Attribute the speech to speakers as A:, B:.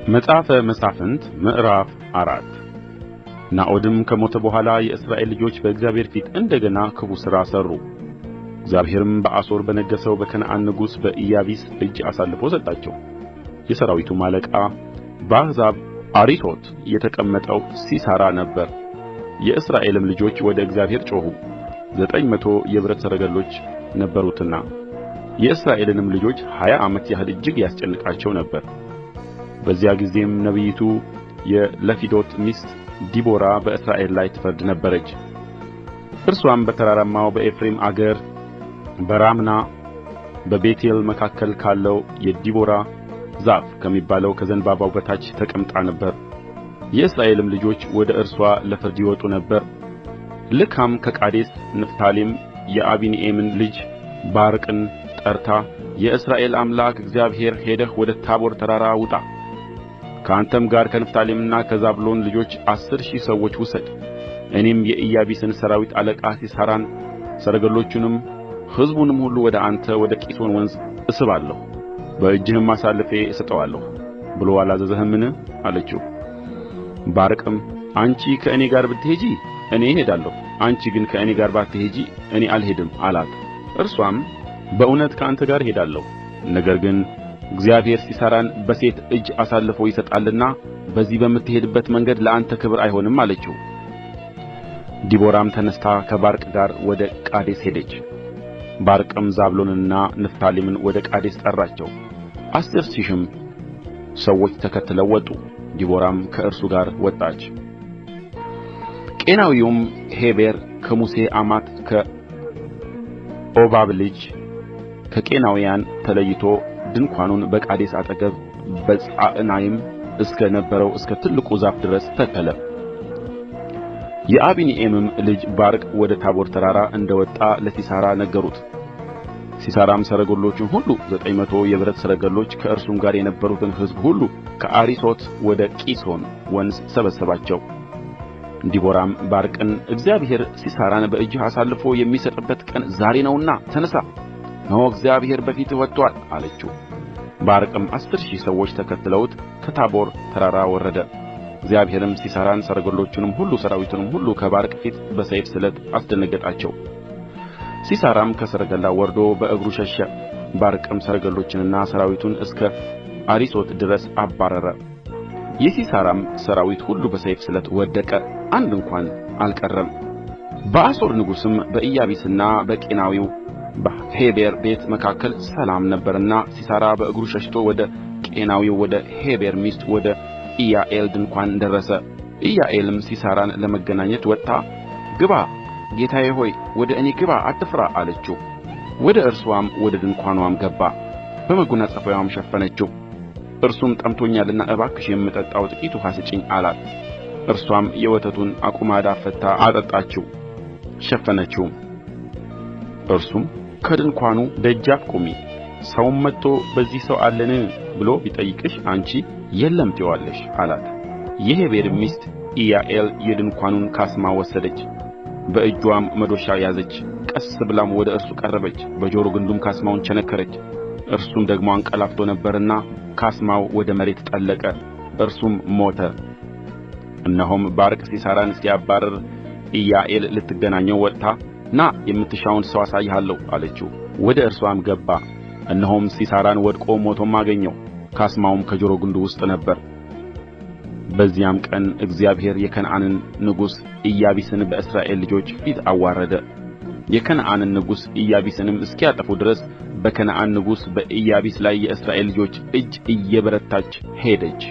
A: መጽሐፈ መሣፍንት ምዕራፍ 4 ናዖድም ከሞተ በኋላ የእስራኤል ልጆች በእግዚአብሔር ፊት እንደገና ክፉ ሥራ ሠሩ። እግዚአብሔርም በአሦር በነገሠው በከነዓን ንጉሥ በኢያቢስ እጅ አሳልፎ ሰጣቸው። የሠራዊቱም አለቃ በአሕዛብ አሪሶት የተቀመጠው ሲሣራ ነበረ። የእስራኤልም ልጆች ወደ እግዚአብሔር ጮኹ፣ 900 የብረት ሰረገሎች ነበሩትና። የእስራኤልንም ልጆች 20 ዓመት ያህል እጅግ ያስጨንቃቸው ነበር። በዚያ ጊዜም ነቢይቱ የለፊዶት ሚስት ዲቦራ በእስራኤል ላይ ትፈርድ ነበረች። እርሷም በተራራማው በኤፍሬም አገር በራማና በቤቴል መካከል ካለው የዲቦራ ዛፍ ከሚባለው ከዘንባባው በታች ተቀምጣ ነበር። የእስራኤልም ልጆች ወደ እርሷ ለፍርድ ይወጡ ነበር። ልካም ከቃዴስ ንፍታሌም የአቢኒኤምን ልጅ ባርቅን ጠርታ፣ የእስራኤል አምላክ እግዚአብሔር ሄደህ ወደ ታቦር ተራራ ውጣ፣ ከአንተም ጋር ከንፍታሌምና ከዛብሎን ልጆች 10,000 ሰዎች ውሰድ። እኔም የኢያቢስን ሠራዊት አለቃ ሲሣራን ሰረገሎቹንም ሕዝቡንም ሁሉ ወደ አንተ ወደ ቂሶን ወንዝ እስባለሁ፣ በእጅህም አሳልፌ እሰጠዋለሁ ብሎ አላዘዘህምን? አለችው። ባርቅም አንቺ ከእኔ ጋር ብትሄጂ እኔ እሄዳለሁ፣ አንቺ ግን ከእኔ ጋር ባትሄጂ እኔ አልሄድም አላት። እርሷም በእውነት ከአንተ ጋር እሄዳለሁ፣ ነገር ግን እግዚአብሔር ሲሣራን በሴት እጅ አሳልፎ ይሰጣልና በዚህ በምትሄድበት መንገድ ለአንተ ክብር አይሆንም አለችው። ዲቦራም ተነሥታ ከባርቅ ጋር ወደ ቃዴስ ሄደች። ባርቅም ዛብሎንንና ንፍታሌምን ወደ ቃዴስ ጠራቸው፣ 10,000 ሰዎች ተከትለው ወጡ። ዲቦራም ከእርሱ ጋር ወጣች። ቄናዊውም ሔቤር ከሙሴ አማት ከኦባብ ልጅ ከቄናውያን ተለይቶ ድንኳኑን በቃዴስ አጠገብ በጻዕናይም እስከ ነበረው እስከ ትልቁ ዛፍ ድረስ ተከለ። የአቢኒኤምም ልጅ ባርቅ ወደ ታቦር ተራራ እንደ ወጣ ለሲሣራ ነገሩት። ሲሣራም ሰረገሎቹን ሁሉ 900 የብረት ሰረገሎች ከእርሱም ጋር የነበሩትን ሕዝብ ሁሉ ከአሪሶት ወደ ቂሶን ወንዝ ሰበሰባቸው። ዲቦራም ባርቅን፣ እግዚአብሔር ሲሣራን በእጅህ አሳልፎ የሚሰጥበት ቀን ዛሬ ነውና ተነሣ፣ እነሆ እግዚአብሔር በፊትህ ወጥቶአል አለችው። ባርቅም 10,000 ሰዎች ተከትለውት ከታቦር ተራራ ወረደ። እግዚአብሔርም ሲሣራን ሰረገሎቹንም ሁሉ ሠራዊቱንም ሁሉ ከባርቅ ፊት በሰይፍ ስለት አስደነገጣቸው። ሲሣራም ከሰረገላው ወርዶ በእግሩ ሸሸ። ባርቅም ሰረገሎቹንና ሠራዊቱን እስከ አሪሶት ድረስ አባረረ። የሲሣራም ሠራዊት ሁሉ በሰይፍ ስለት ወደቀ፣ አንድ እንኳን አልቀረም። በአሦር ንጉሥም በኢያቢስና በቄናዊው በሔቤር ቤት መካከል ሰላም ነበረና ሲሣራ በእግሩ ሸሽቶ ወደ ቄናዊው ወደ ሔቤር ሚስት ወደ ኢያዔል ድንኳን ደረሰ። ኢያዔልም ሲሣራን ለመገናኘት ወጥታ፣ ግባ ጌታዬ ሆይ ወደ እኔ ግባ፣ አትፍራ አለችው። ወደ እርስዋም ወደ ድንኳንዋም ገባ፣ በመጎናጸፊያዋም ሸፈነችው። እርሱም ጠምቶኛልና እባክሽ የምጠጣው ጥቂት ውኃ ስጪኝ አላት። እርሷም የወተቱን አቁማዳ ፈትታ አጠጣችው፣ ሸፈነችውም። እርሱም ከድንኳኑ ደጃፍ ቁሚ፣ ሰውም መጥቶ በዚህ ሰው አለን ብሎ ቢጠይቅሽ አንቺ የለም ትዪዋለሽ አላት። የሔቤር ሚስት ኢያዔል የድንኳኑን ካስማ ወሰደች፣ በእጅዋም መዶሻ ያዘች። ቀስ ብላም ወደ እርሱ ቀረበች፣ በጆሮ ግንዱም ካስማውን ቸነከረች። እርሱም ደግሞ አንቀላፍቶ ነበርና ካስማው ወደ መሬት ጠለቀ፣ እርሱም ሞተ። እነሆም ባርቅ ሲሣራን ሲያባርር ኢያዔል ልትገናኘው ወጥታ፣ ና የምትሻውን ሰው አሳይሃለሁ አለችው። ወደ እርሷም ገባ፣ እነሆም ሲሣራን ወድቆ ሞቶም አገኘው፣ ካስማውም ከጆሮ ግንዱ ውስጥ ነበረ። በዚያም ቀን እግዚአብሔር የከነዓንን ንጉሥ ኢያቢስን በእስራኤል ልጆች ፊት አዋረደ። የከነዓንን ንጉሥ ኢያቢስንም እስኪያጠፉ ድረስ በከነዓን ንጉሥ በኢያቢስ ላይ የእስራኤል ልጆች እጅ እየበረታች ሄደች።